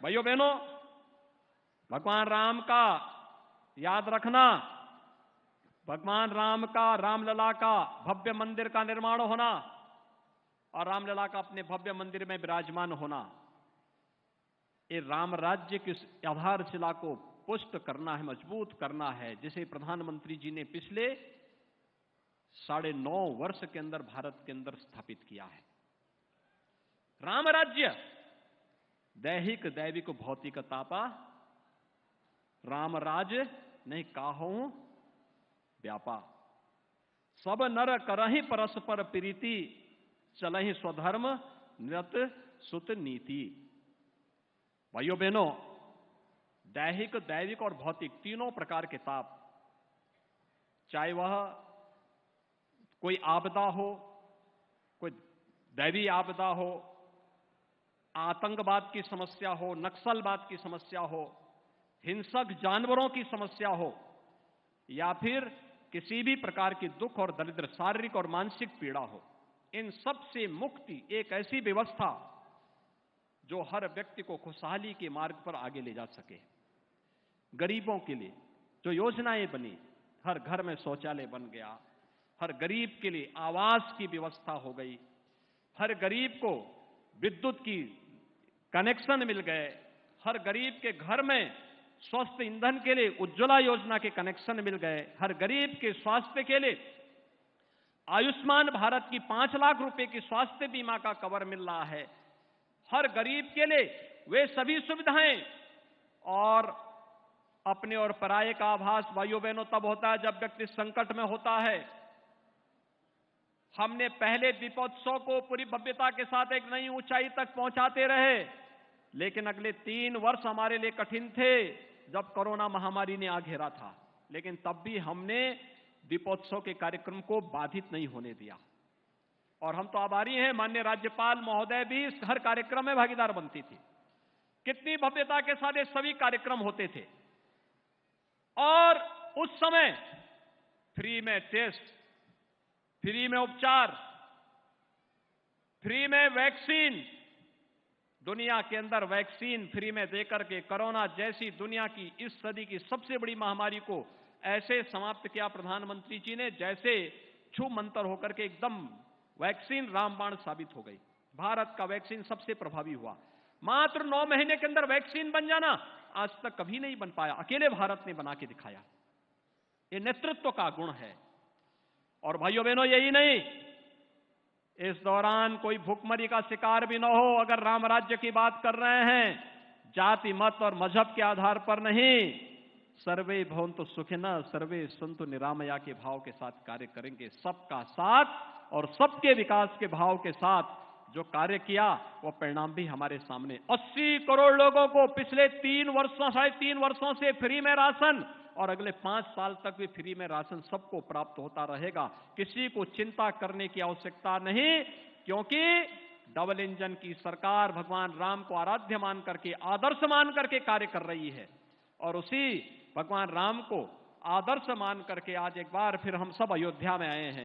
भाइयों बहनों, भगवान राम का याद रखना, भगवान राम का, रामलला का भव्य मंदिर का निर्माण होना और रामलला का अपने भव्य मंदिर में विराजमान होना, ये राम राज्य की आधारशिला को पुष्ट करना है, मजबूत करना है, जिसे प्रधानमंत्री जी ने पिछले 9.5 वर्ष के अंदर भारत के अंदर स्थापित किया है। राम राज्य दैहिक दैविक भौतिक तापा, राम राज नहीं काहू व्यापा, सब नर करहि परस्पर प्रीति, चलहि स्वधर्म निरत सुत नीति। भाइयों बहनों, दैहिक दैविक और भौतिक तीनों प्रकार के ताप, चाहे वह कोई आपदा हो, कोई दैवी आपदा हो, आतंकवाद की समस्या हो, नक्सलवाद की समस्या हो, हिंसक जानवरों की समस्या हो, या फिर किसी भी प्रकार की दुख और दरिद्र, शारीरिक और मानसिक पीड़ा हो, इन सब से मुक्ति एक ऐसी व्यवस्था जो हर व्यक्ति को खुशहाली के मार्ग पर आगे ले जा सके। गरीबों के लिए जो योजनाएं बनी, हर घर में शौचालय बन गया, हर गरीब के लिए आवास की व्यवस्था हो गई, हर गरीब को विद्युत की कनेक्शन मिल गए, हर गरीब के घर में स्वस्थ ईंधन के लिए उज्ज्वला योजना के कनेक्शन मिल गए, हर गरीब के स्वास्थ्य के लिए आयुष्मान भारत की 5 लाख रुपए की स्वास्थ्य बीमा का कवर मिल रहा है, हर गरीब के लिए वे सभी सुविधाएं। और अपने और पराये का आभास भाइयों बहनों तब होता है जब व्यक्ति संकट में होता है। हमने पहले दीपोत्सव को पूरी भव्यता के साथ एक नई ऊंचाई तक पहुंचाते रहे, लेकिन अगले 3 वर्ष हमारे लिए कठिन थे जब कोरोना महामारी ने आ घेरा था, लेकिन तब भी हमने दीपोत्सव के कार्यक्रम को बाधित नहीं होने दिया। और हम तो आभारी हैं, माननीय राज्यपाल महोदय भी इस हर कार्यक्रम में भागीदार बनती थी। कितनी भव्यता के साथ ये सभी कार्यक्रम होते थे और उस समय फ्री में टेस्ट, फ्री में उपचार, फ्री में वैक्सीन, दुनिया के अंदर वैक्सीन फ्री में देकर के कोरोना जैसी दुनिया की इस सदी की सबसे बड़ी महामारी को ऐसे समाप्त किया प्रधानमंत्री जी ने, जैसे छू मंतर होकर के एकदम वैक्सीन रामबाण साबित हो गई। भारत का वैक्सीन सबसे प्रभावी हुआ। मात्र 9 महीने के अंदर वैक्सीन बन जाना आज तक कभी नहीं बन पाया, अकेले भारत ने बना के दिखाया। ये नेतृत्व का गुण है। और भाइयों बहनों, यही नहीं, इस दौरान कोई भुखमरी का शिकार भी न हो। अगर राम राज्य की बात कर रहे हैं, जाति मत और मजहब के आधार पर नहीं, सर्वे भवन्तु सुखिनः सर्वे सन्तु निरामया के भाव के साथ कार्य करेंगे। सबका साथ और सबके विकास के भाव के साथ जो कार्य किया वो परिणाम भी हमारे सामने। 80 करोड़ लोगों को पिछले 3 वर्षों, 3.5 वर्षों से फ्री में राशन और अगले 5 साल तक भी फ्री में राशन सबको प्राप्त होता रहेगा। किसी को चिंता करने की आवश्यकता नहीं, क्योंकि डबल इंजन की सरकार भगवान राम को आराध्य मान करके, आदर्श मान करके कार्य कर रही है। और उसी भगवान राम को आदर्श मान करके आज एक बार फिर हम सब अयोध्या में आए हैं।